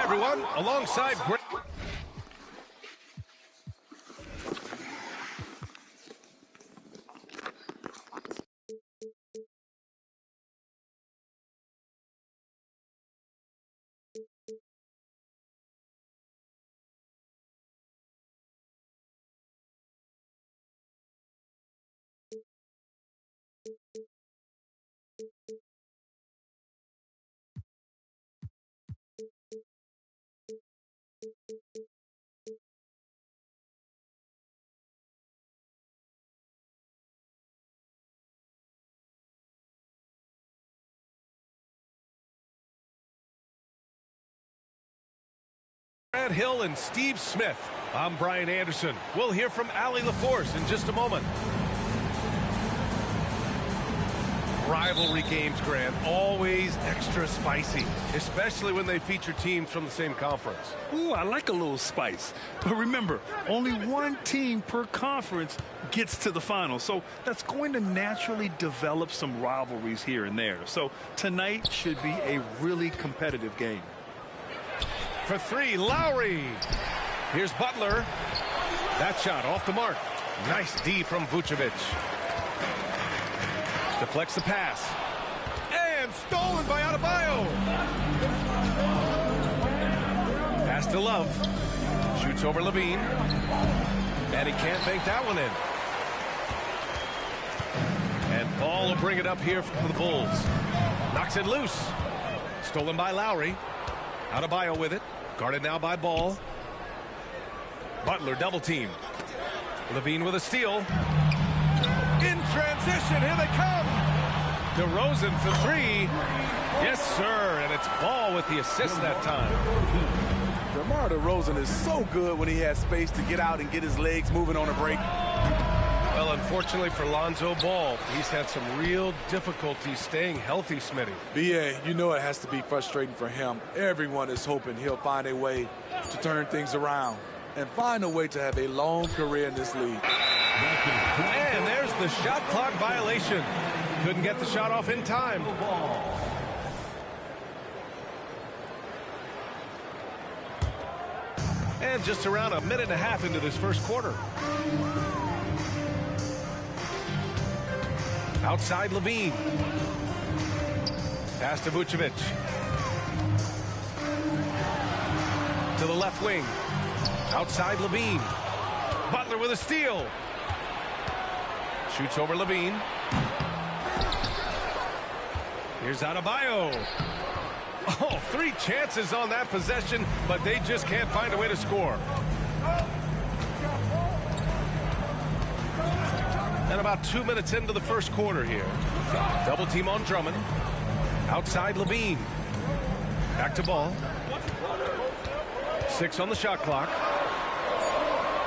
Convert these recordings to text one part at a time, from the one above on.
Everyone, alongside great. Brad Hill and Steve Smith. I'm Brian Anderson. We'll hear from Allie LaForce in just a moment. Rivalry games, Grant, always extra spicy, especially when they feature teams from the same conference. Ooh, I like a little spice. But remember, only one team per conference gets to the final. So that's going to naturally develop some rivalries here and there. So tonight should be a really competitive game. For three, Lowry. Here's Butler. That shot off the mark. Nice D from Vucevic. Deflects the pass. And stolen by Adebayo. Pass to Love. Shoots over Levine. And he can't bank that one in. And Ball will bring it up here for the Bulls. Knocks it loose. Stolen by Lowry. Adebayo with it. Guarded now by Ball. Butler double team. Levine with a steal. In transition, here they come. DeRozan for three. Yes, sir, and it's Ball with the assist that time. DeMar DeRozan is so good when he has space to get out and get his legs moving on a break. Well, unfortunately for Lonzo Ball, he's had some real difficulty staying healthy, Smitty. B.A., you know it has to be frustrating for him. Everyone is hoping he'll find a way to turn things around and find a way to have a long career in this league. And there's the shot clock violation. Couldn't get the shot off in time. And just around a minute and a half into this first quarter. Outside Levine. Pass to Vucevic. To the left wing. Outside Levine. Butler with a steal. Shoots over Levine. Here's Adebayo. Oh, 3 chances on that possession, but they just can't find a way to score. And about 2 minutes into the first quarter here. Double team on Drummond. Outside Levine. Back to ball. 6 on the shot clock.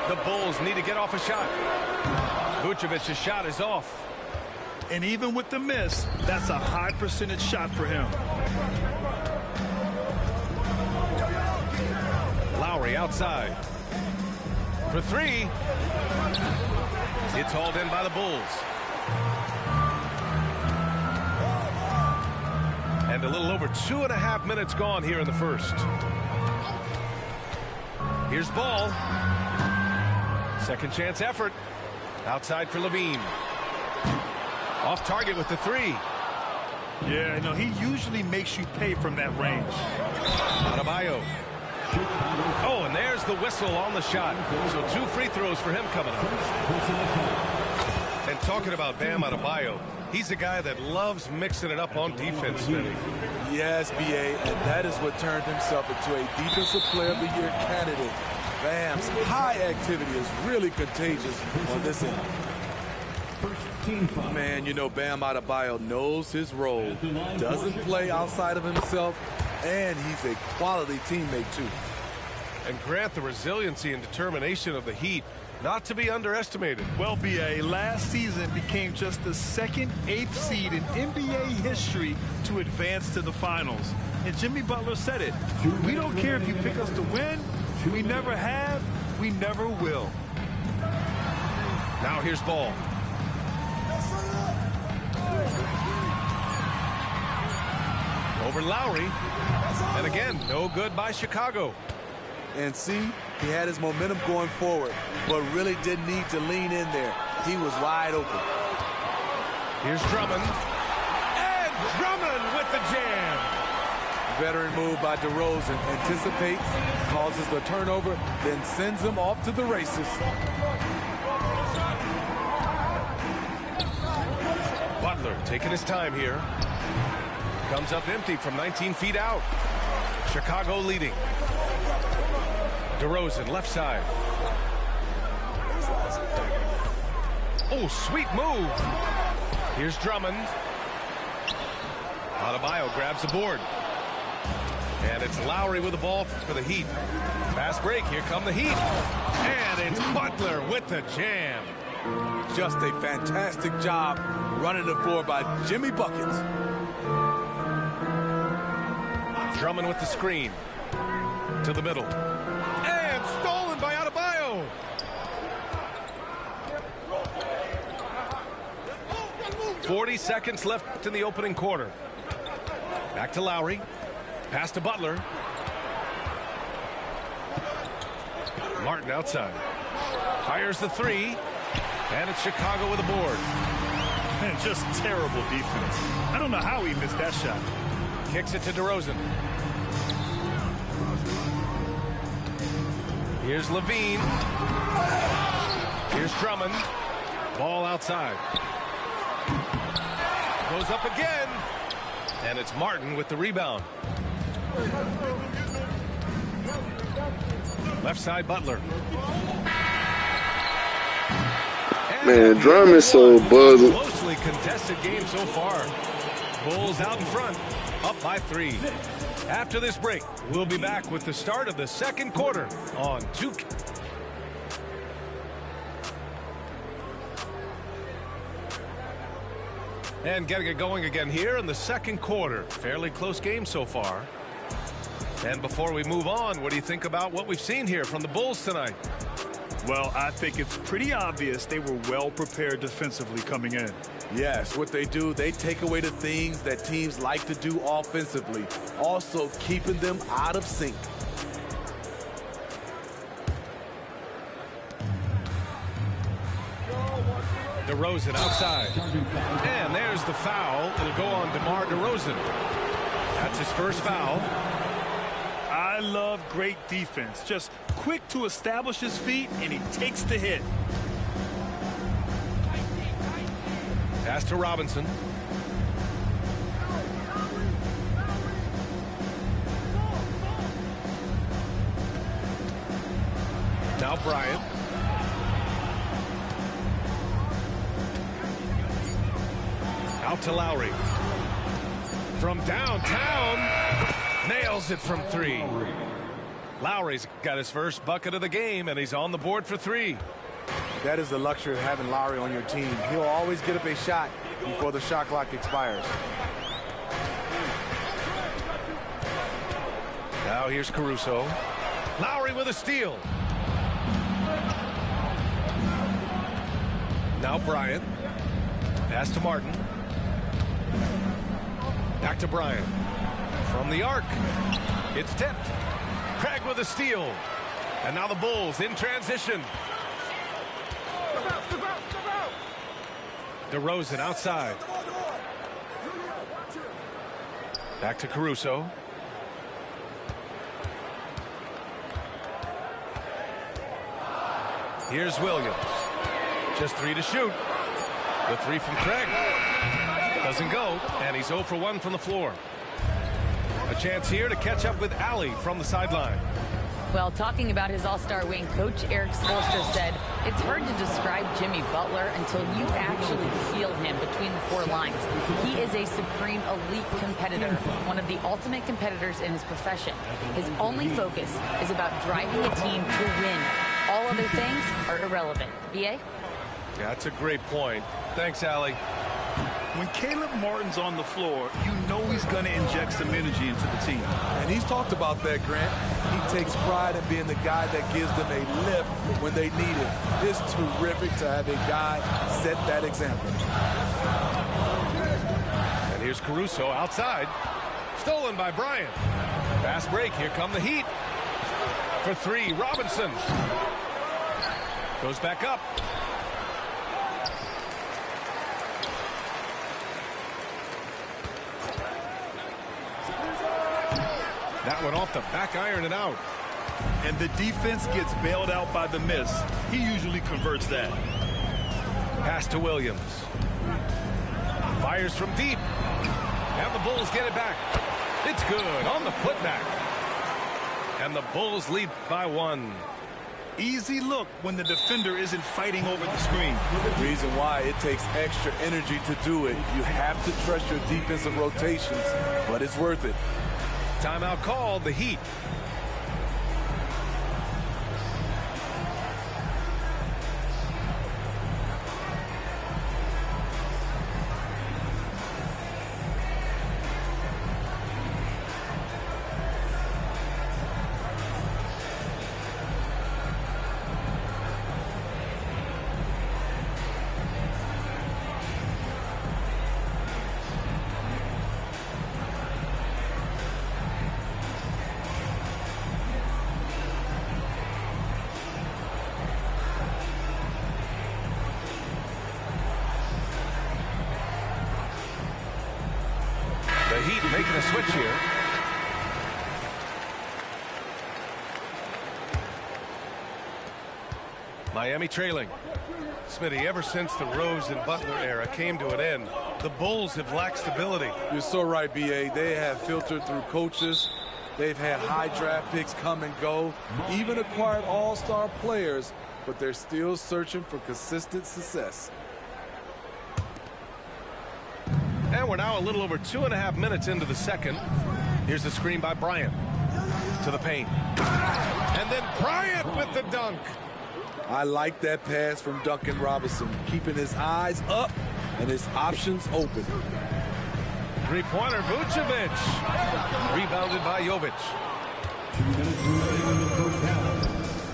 The Bulls need to get off a shot. Vucevic's shot is off. And even with the miss, that's a high percentage shot for him. Lowry outside. For 3. It's hauled in by the Bulls. And a little over 2.5 minutes gone here in the first. Here's Ball. Second chance effort. Outside for Levine. Off target with the 3. Yeah, no, he usually makes you pay from that range. Adebayo. Oh, and there's the whistle on the shot. So 2 free throws for him coming up. And talking about Bam Adebayo, he's a guy that loves mixing it up on defense, Vinny. Yes, B.A., and that is what turned himself into a Defensive Player of the Year candidate. Bam's high activity is really contagious on this end. Man, you know, Bam Adebayo knows his role, doesn't play outside of himself, and he's a quality teammate, too. And Grant, the resiliency and determination of the Heat, not to be underestimated. Well, B.A., last season became just the second 8th seed in NBA history to advance to the finals. And Jimmy Butler said it. We don't care if you pick us to win. We never have. We never will. Now here's Ball. Over Lowry. And again, no good by Chicago. And see, he had his momentum going forward, but really didn't need to lean in there. He was wide open. Here's Drummond. And Drummond with the jam. Veteran move by DeRozan. Anticipates, causes the turnover, then sends him off to the races. Butler taking his time here. Comes up empty from 19 feet out. Chicago leading. DeRozan, left side. Oh, sweet move. Here's Drummond. Adebayo grabs the board. And it's Lowry with the ball for the Heat. Fast break. Here come the Heat. And it's Butler with the jam. Just a fantastic job running the floor by Jimmy Buckets. Drummond with the screen. To the middle. And stolen by Adebayo. .40 seconds left in the opening quarter. Back to Lowry. Pass to Butler. Martin outside. Fires the 3. And it's Chicago with a board. And just terrible defense. I don't know how he missed that shot. Kicks it to DeRozan. Here's Levine. Here's Drummond. Ball outside. Goes up again. And it's Martin with the rebound. Left side, Butler. Man, Drummond's so buzzing. Closely contested game so far. Bulls out in front, up by 3. After this break, we'll be back with the start of the second quarter on 2K. And getting it going again here in the second quarter. Fairly close game so far. And before we move on, what do you think about what we've seen here from the Bulls tonight? Well, I think it's pretty obvious they were well prepared defensively coming in. Yes, what they do, they take away the things that teams like to do offensively, also keeping them out of sync. DeRozan outside. And there's the foul. It'll go on DeMar DeRozan. That's his first foul. I love great defense. Just quick to establish his feet, and he takes the hit. Pass to Robinson. Now Bryant. Out to Lowry. From downtown. Nails it from 3. Lowry's got his first bucket of the game, and he's on the board for 3. That is the luxury of having Lowry on your team. He'll always get up a shot before the shot clock expires. Now here's Caruso. Lowry with a steal. Now Bryant. Pass to Martin. Back to Bryant. From the arc. It's tipped. Craig with a steal. And now the Bulls in transition. DeRozan outside. Back to Caruso. Here's Williams. Just 3 to shoot. The 3 from Craig. Doesn't go, and he's 0 for 1 from the floor. A chance here to catch up with Allie from the sideline. Well, talking about his all-star wing, Coach Eric Spoelstra said, it's hard to describe Jimmy Butler until you actually feel him between the 4 lines. He is a supreme elite competitor, one of the ultimate competitors in his profession. His only focus is about driving a team to win. All other things are irrelevant. BA? Yeah, that's a great point. Thanks, Allie. When Caleb Martin's on the floor, you know he's going to inject some energy into the team. And he's talked about that, Grant. He takes pride in being the guy that gives them a lift when they need it. It's terrific to have a guy set that example. And here's Caruso outside. Stolen by Bryant. Fast break. Here come the Heat. For 3, Robinson. Goes back up. That one off the back iron and out. And the defense gets bailed out by the miss. He usually converts that. Pass to Williams. Fires from deep. And the Bulls get it back. It's good on the putback. And the Bulls lead by 1. Easy look when the defender isn't fighting over the screen. The reason why it takes extra energy to do it. You have to trust your defensive rotations, but it's worth it. Timeout called, the Heat. The Heat making a switch here. Miami trailing. Smitty, ever since the Rose and Butler era came to an end, the Bulls have lacked stability. You're so right, B.A. They have filtered through coaches. They've had high draft picks come and go, even acquired all-star players, but they're still searching for consistent success. And we're now a little over 2.5 minutes into the second. Here's the screen by Bryant. To the paint. And then Bryant with the dunk. I like that pass from Duncan Robinson, keeping his eyes up and his options open. Three-pointer, Vucevic. Rebounded by Jovic.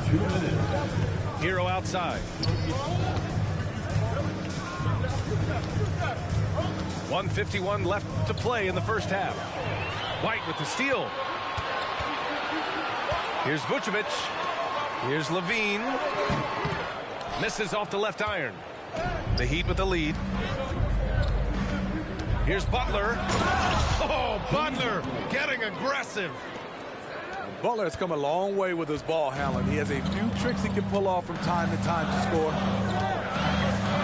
2 minutes. Hero outside. 1:51 left to play in the first half. White with the steal. Here's Vucevic. Here's Levine. Misses off the left iron. The Heat with the lead. Here's Butler. Oh, Butler getting aggressive. Butler has come a long way with his ball handling. He has a few tricks he can pull off from time to time to score.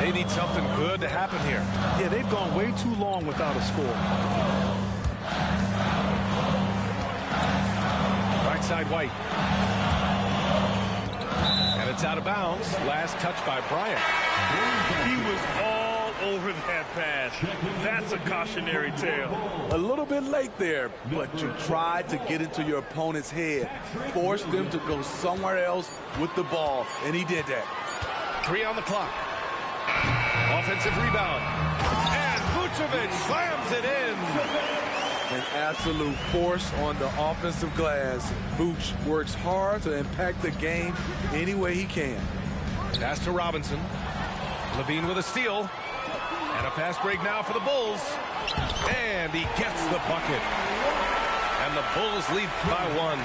They need something good to happen here. Yeah, they've gone way too long without a score. Right side, White. It's out of bounds. Last touch by Bryant. He was all over that pass. That's a cautionary tale. A little bit late there, but you tried to get into your opponent's head. Forced them to go somewhere else with the ball, and he did that. 3 on the clock. Offensive rebound. And Vucevic slams it in. An absolute force on the offensive glass. Vooch works hard to impact the game any way he can. Pass to Robinson. Levine with a steal. And a fast break now for the Bulls. And he gets the bucket. And the Bulls lead by 1.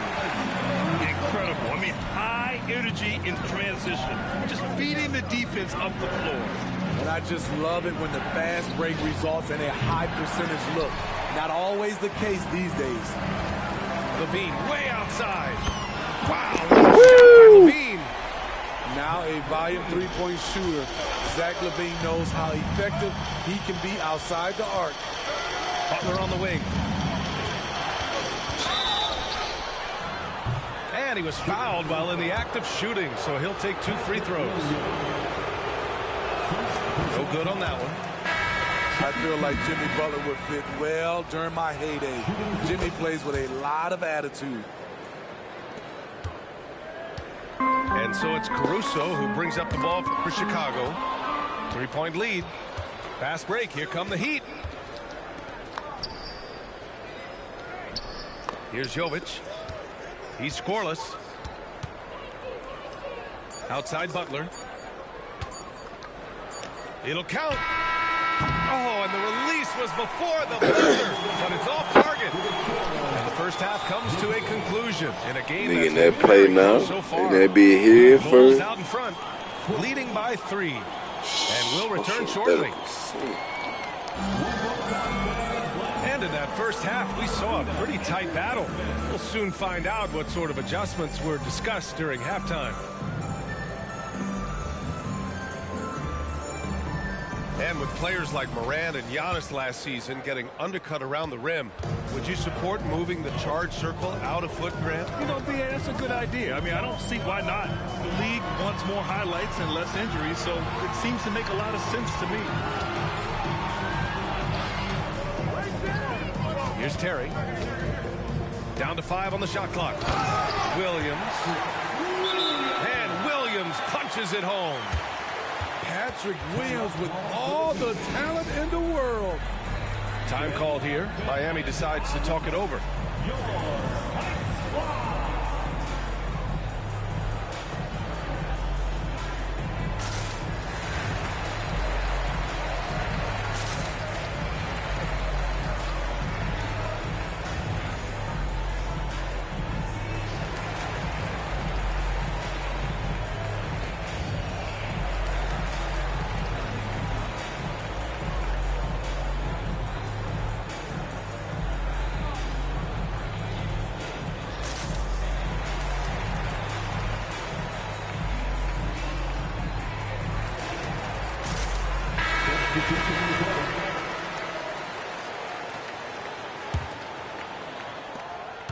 Incredible. I mean, high energy in transition. Just beating the defense up the floor. And I just love it when the fast break results in a high percentage look. Not always the case these days. Levine way outside. Wow, what a shot by Levine. Now a volume three-point shooter. Zach LaVine knows how effective he can be outside the arc. Butler on the wing. And he was fouled while in the act of shooting, so he'll take 2 free throws. No good on that one. I feel like Jimmy Butler would fit well during my heyday. Jimmy plays with a lot of attitude. And so it's Caruso who brings up the ball for Chicago. 3-point lead. Fast break. Here come the Heat. Here's Jovic. He's scoreless. Outside Butler. It'll count. Oh, and the release was before the buzzer, but it's off target. And the first half comes to a conclusion in a game that's that play now. So far. They be here Bulls first. out in front, leading by 3, and will return shortly. And in that first half, we saw a pretty tight battle. We'll soon find out what sort of adjustments were discussed during halftime. And with players like Morant and Giannis last season getting undercut around the rim, would you support moving the charge circle out a foot, Grant? You know, BA, that's a good idea. I mean, I don't see why not. The league wants more highlights and less injuries, so it seems to make a lot of sense to me. Here's Terry. Down to 5 on the shot clock. Williams. And Williams punches it home. Patrick Williams with all the talent in the world. Time called here. Miami decides to talk it over.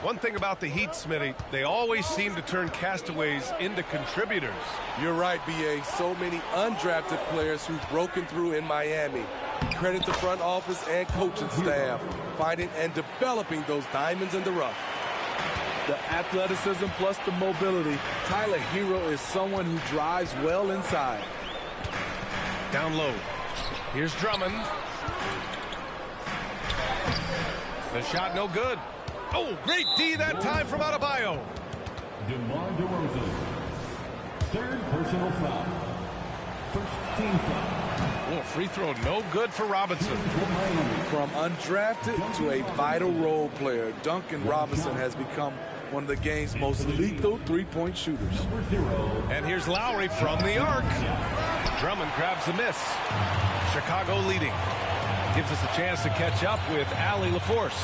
One thing about the Heat, Smitty, they always seem to turn castaways into contributors. You're right, BA. So many undrafted players who've broken through in Miami. Credit the front office and coaching staff, finding and developing those diamonds in the rough. The athleticism plus the mobility. Tyler Hero is someone who drives well inside. Down low. Here's Drummond. The shot no good. Oh, great D that time from Adebayo. DeMar DeRozan. Third personal foul. First team foul. Oh, free throw no good for Robinson. From undrafted to a vital role player, Duncan Robinson has become one of the game's most lethal three-point shooters. And here's Lowry from the arc. Drummond grabs the miss. Chicago leading. Gives us a chance to catch up with Allie LaForce.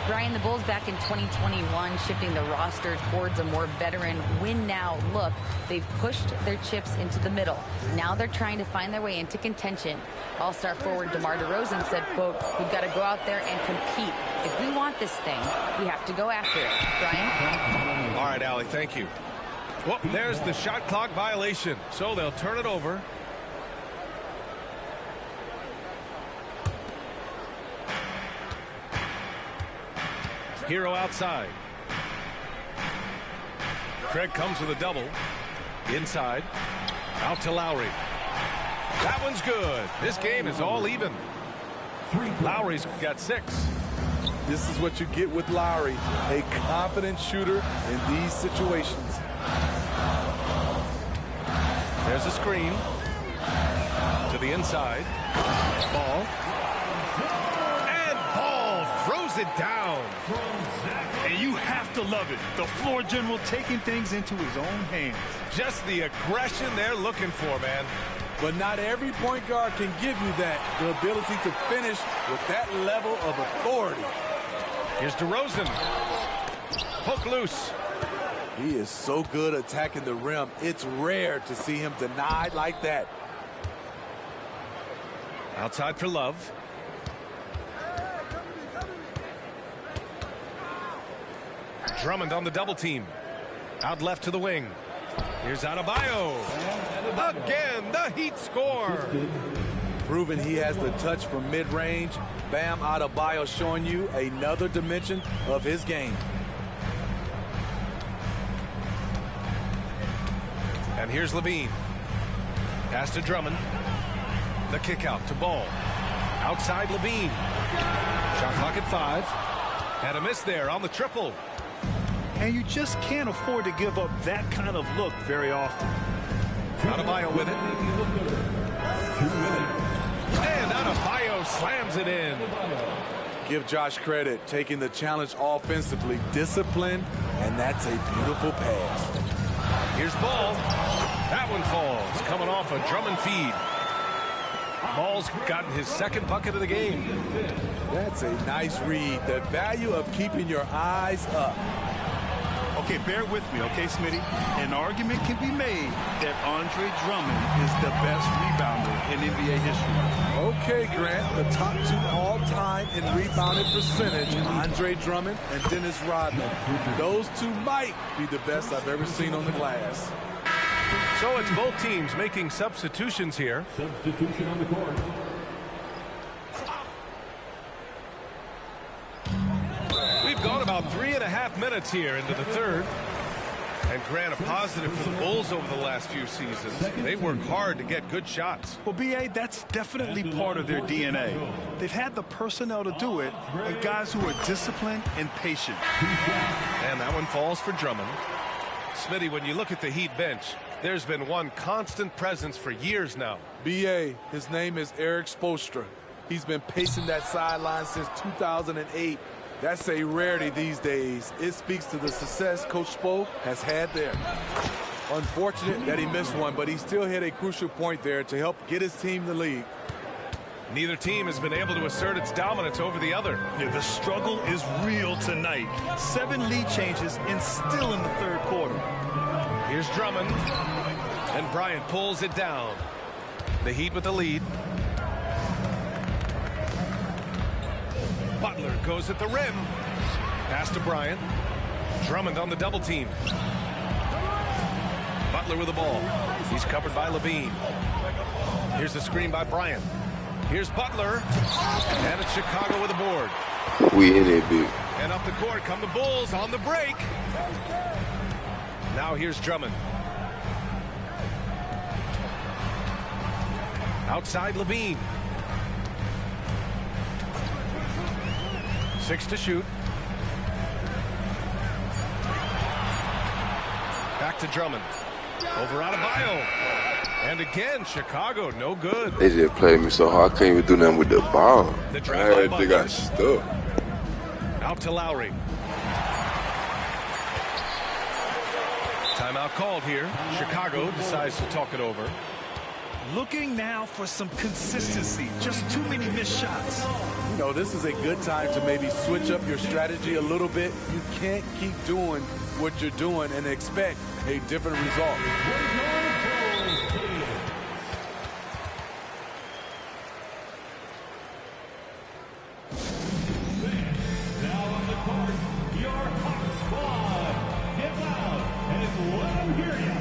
Brian, the Bulls back in 2021 shifting the roster towards a more veteran win-now look. They've pushed their chips into the middle. Now they're trying to find their way into contention. All-star forward DeMar DeRozan said, quote, "We've got to go out there and compete. If we want this thing, we have to go after it." Brian? All right, Allie, thank you. Well, there's the shot clock violation, so they'll turn it over. Hero outside. Craig comes with a double. Inside. Out to Lowry. That one's good. This game is all even. Lowry's got 6. This is what you get with Lowry, a confident shooter in these situations. There's a screen. To the inside. Ball. And Ball throws it down. And you have to love it. The floor general taking things into his own hands. Just the aggression they're looking for, man. But not every point guard can give you that, the ability to finish with that level of authority. Here's DeRozan. Hook loose. He is so good attacking the rim. It's rare to see him denied like that. Outside for Love. Drummond on the double team. Out left to the wing. Here's Adebayo. Again, the Heat score. Proving he has the touch from mid-range. Bam Adebayo showing you another dimension of his game. And here's Levine. Pass to Drummond. The kick out to Ball. Outside Levine. Shot clock at 5. Had a miss there on the triple. And you just can't afford to give up that kind of look very often. Adebayo with it. And Adebayo slams it in. Give Josh credit, taking the challenge offensively, disciplined, and that's a beautiful pass. Here's Ball. That one falls, coming off a Drummond feed. Ball's gotten his 2nd bucket of the game. That's a nice read. The value of keeping your eyes up. Okay, bear with me, okay, Smitty? An argument can be made that Andre Drummond is the best rebounder in NBA history. Okay, Grant, the top 2 all-time in rebounding percentage, Andre Drummond and Dennis Rodman. Those 2 might be the best I've ever seen on the glass. So it's both teams making substitutions here. Substitution on the court. We've gone about 3.5 minutes here into the 3rd. And Grant, a positive for the Bulls over the last few seasons. They work hard to get good shots. Well, B.A., that's definitely part of their DNA. They've had the personnel to do it, but guys who are disciplined and patient. And that one falls for Drummond. Smitty, when you look at the Heat bench, there's been one constant presence for years now. B.A., his name is Eric Spoelstra. He's been pacing that sideline since 2008. That's a rarity these days. It speaks to the success Coach Spo has had there. Unfortunate that he missed one, but he still hit a crucial point there to help get his team the lead. Neither team has been able to assert its dominance over the other. Yeah, the struggle is real tonight. 7 lead changes and still in the 3rd quarter. Here's Drummond. And Bryant pulls it down. The Heat with the lead. Butler goes at the rim. Pass to Bryant. Drummond on the double team. Butler with the ball. He's covered by Levine. Here's the screen by Bryant. Here's Butler. And it's Chicago with a board. We in it, big. And up the court come the Bulls on the break. Now here's Drummond. Outside Levine. 6 to shoot. Back to Drummond. Over Adebayo. And again, Chicago, no good. They just played me so hard, I couldn't even do nothing with the ball. The drive by They Butler. got stuck. Out to Lowry. Timeout called here. Chicago decides to talk it over. Looking now for some consistency. Just too many missed shots. You know, this is a good time to maybe switch up your strategy a little bit. You can't keep doing what you're doing and expect a different result. Now on the court, your hot squad. Get out and let him hear ya.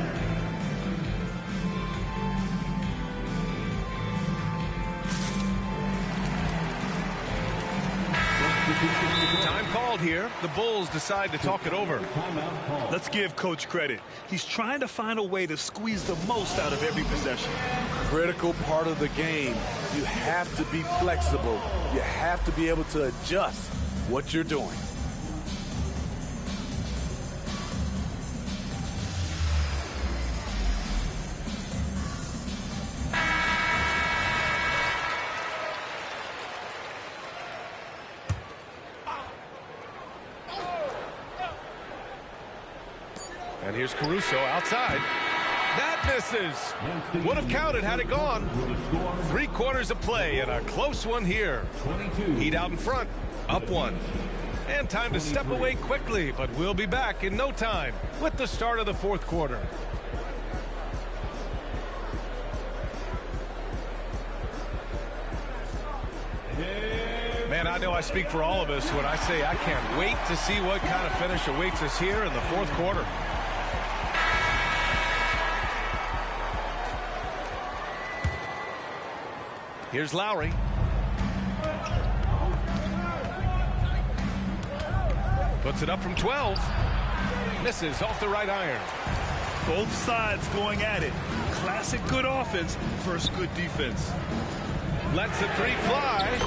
Time called here. The Bulls decide to talk it over. Let's give Coach credit. He's trying to find a way to squeeze the most out of every possession. Critical part of the game. You have to be flexible. You have to be able to adjust what you're doing. And here's Caruso outside. That misses. Would have counted had it gone. 3/4 of play and a close one here. Heat out in front. Up one. And time to step away quickly, but we'll be back in no time with the start of the 4th quarter. Man, I know I speak for all of us when I say I can't wait to see what kind of finish awaits us here in the 4th quarter. Here's Lowry. Puts it up from 12. Misses off the right iron. Both sides going at it. Classic good offense versus good defense. Lets the three fly.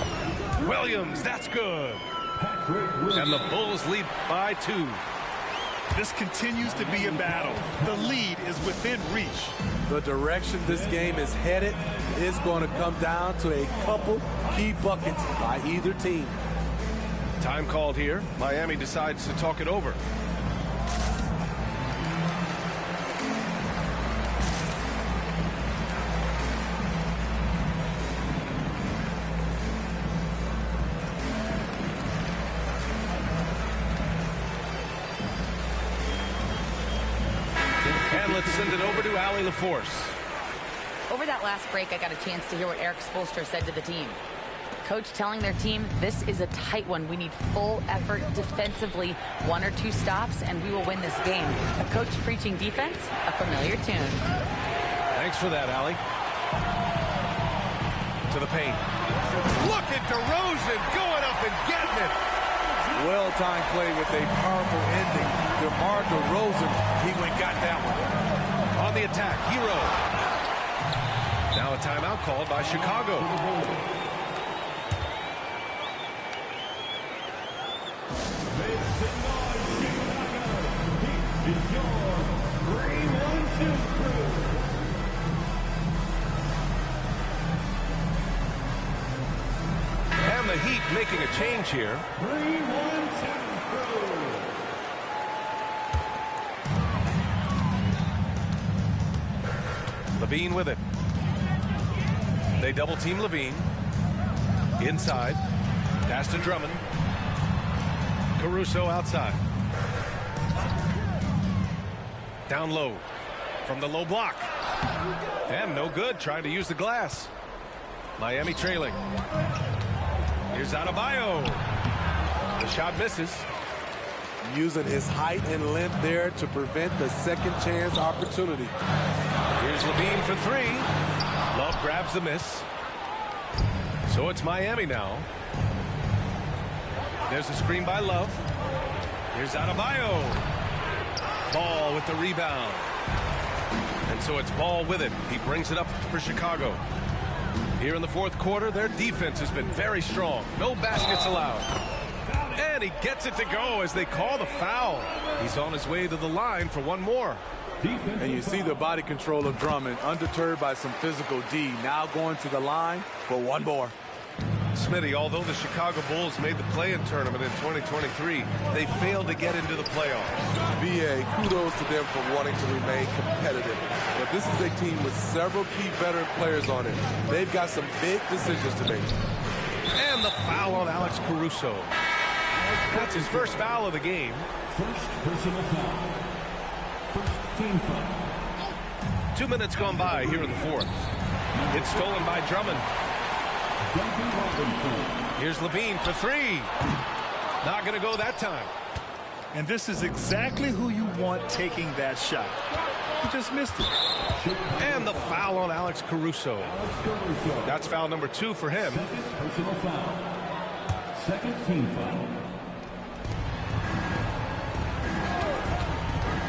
Williams, that's good. And the Bulls lead by 2. This continues to be a battle. The lead is within reach. The direction this game is headed is going to come down to a couple key buckets by either team. Time called here. Miami decides to talk it over. And let's send it over to Allie LaForce. Over that last break, I got a chance to hear what Eric Spoelstra said to the team. Coach telling their team, this is a tight one. We need full effort defensively, 1 or 2 stops, and we will win this game. A coach preaching defense, a familiar tune. Thanks for that, Allie. To the paint. Look at DeRozan going up and getting it. Well-timed play with a powerful ending. DeMar DeRozan, he went got that one. On the attack, Hero. Now a timeout called by Chicago. And the Heat making a change here. Levine with it. They double team Levine. Inside. Pass to Drummond. Caruso outside. Down low. From the low block. And no good. Trying to use the glass. Miami trailing. Here's Adebayo. The shot misses. Using his height and length there to prevent the second chance opportunity. Here's Levine for 3. Love grabs the miss. So it's Miami now. There's a screen by Love. Here's Adebayo. Ball with the rebound. And so it's Ball with it. He brings it up for Chicago. Here in the 4th quarter, their defense has been very strong. No baskets allowed. And he gets it to go as they call the foul. He's on his way to the line for one more. And you see the body control of Drummond, undeterred by some physical D, now going to the line for one more. Smitty, although the Chicago Bulls made the play-in tournament in 2023, they failed to get into the playoffs. BA, kudos to them for wanting to remain competitive. But this is a team with several key veteran players on it. They've got some big decisions to make. And the foul on Alex Caruso. That's his first foul of the game. First personal foul. First team foul. 2 minutes gone by here in the 4th. It's stolen by Drummond. Here's Levine for 3. Not going to go that time. And this is exactly who you want taking that shot. He just missed it. And the foul on Alex Caruso. That's foul number 2 for him. Second personal foul. Second team foul.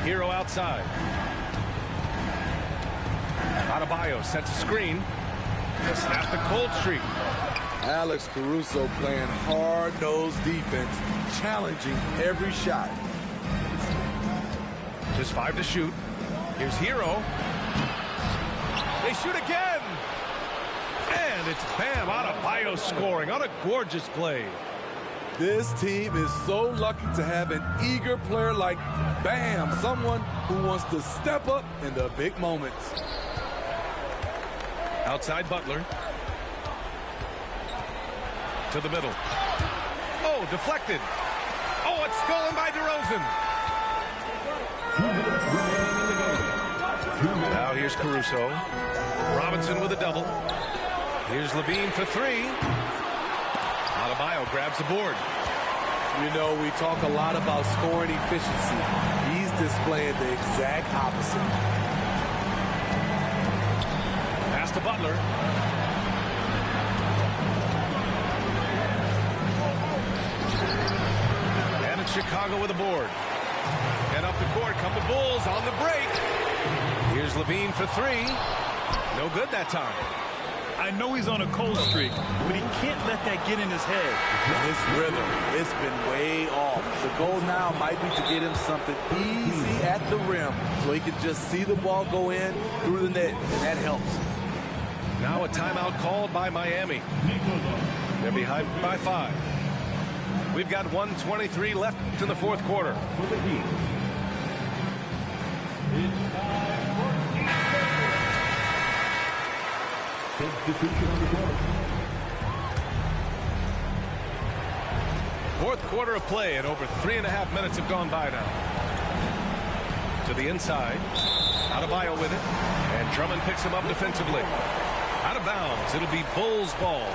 Hero outside. Adebayo sets a screen to snap the cold streak. Alex Caruso playing hard-nosed defense, challenging every shot. Just 5 to shoot. Here's Hero. They shoot again. And it's Bam Adebayo scoring on a gorgeous play. This team is so lucky to have an eager player like Bam, someone who wants to step up in the big moments. Outside Butler. To the middle. Oh, deflected. Oh, it's stolen by DeRozan. Now here's Caruso. Robinson with a double. Here's Levine for 3. Adebayo grabs the board. You know, we talk a lot about scoring efficiency. He's displaying the exact opposite. Pass to Butler. And it's Chicago with a board. And up the court come the Bulls on the break. Here's Levine for 3. No good that time. I know he's on a cold streak, but he can't let that get in his head. His rhythm, it's been way off. The goal now might be to get him something easy at the rim so he can just see the ball go in through the net, and that helps. Now a timeout called by Miami. They're behind by 5. We've got 1:23 left in the fourth quarter. For the Heat. Substitution on the court. Fourth quarter of play, and over 3.5 minutes have gone by now. To the inside. Adebayo with it. And Drummond picks him up defensively. Out of bounds. It'll be Bulls ball.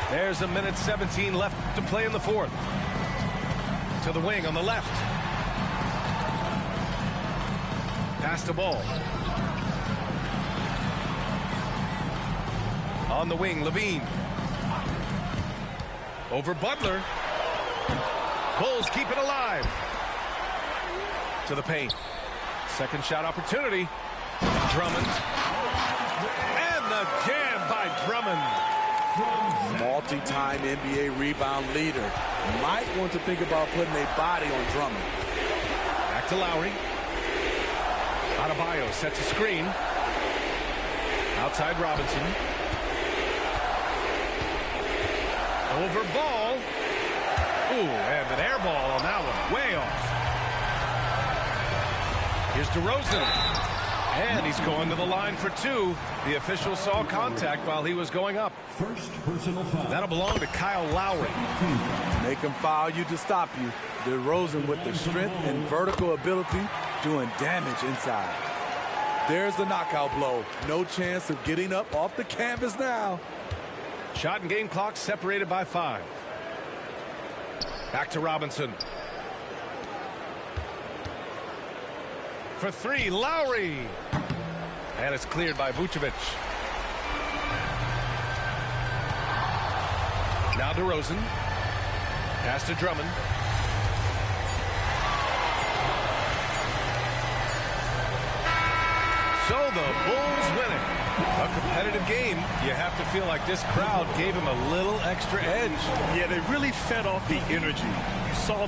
There's 1:17 left to play in the fourth. To the wing on the left. Pass the ball. On the wing, Levine. Over Butler. Bulls keep it alive. To the paint. Second shot opportunity. Drummond. And the jam by Drummond. Multi-time NBA rebound leader. Might want to think about putting a body on Drummond. Back to Lowry. Adebayo sets a screen. Outside Robinson. Over ball. Ooh, and an air ball on that one. Way off. Here's DeRozan. And he's going to the line for 2. The official saw contact while he was going up. First personal foul. That'll belong to Kyle Lowry. Make him foul you to stop you. DeRozan with the strength and vertical ability doing damage inside. There's the knockout blow. No chance of getting up off the canvas now. Shot and game clock separated by 5. Back to Robinson. For 3, Lowry. And it's cleared by Vucevic. Now DeRozan. Pass to Drummond. So the Bulls win it. A competitive game. You have to feel like this crowd gave him a little extra edge. Yeah, they really fed off the energy. You saw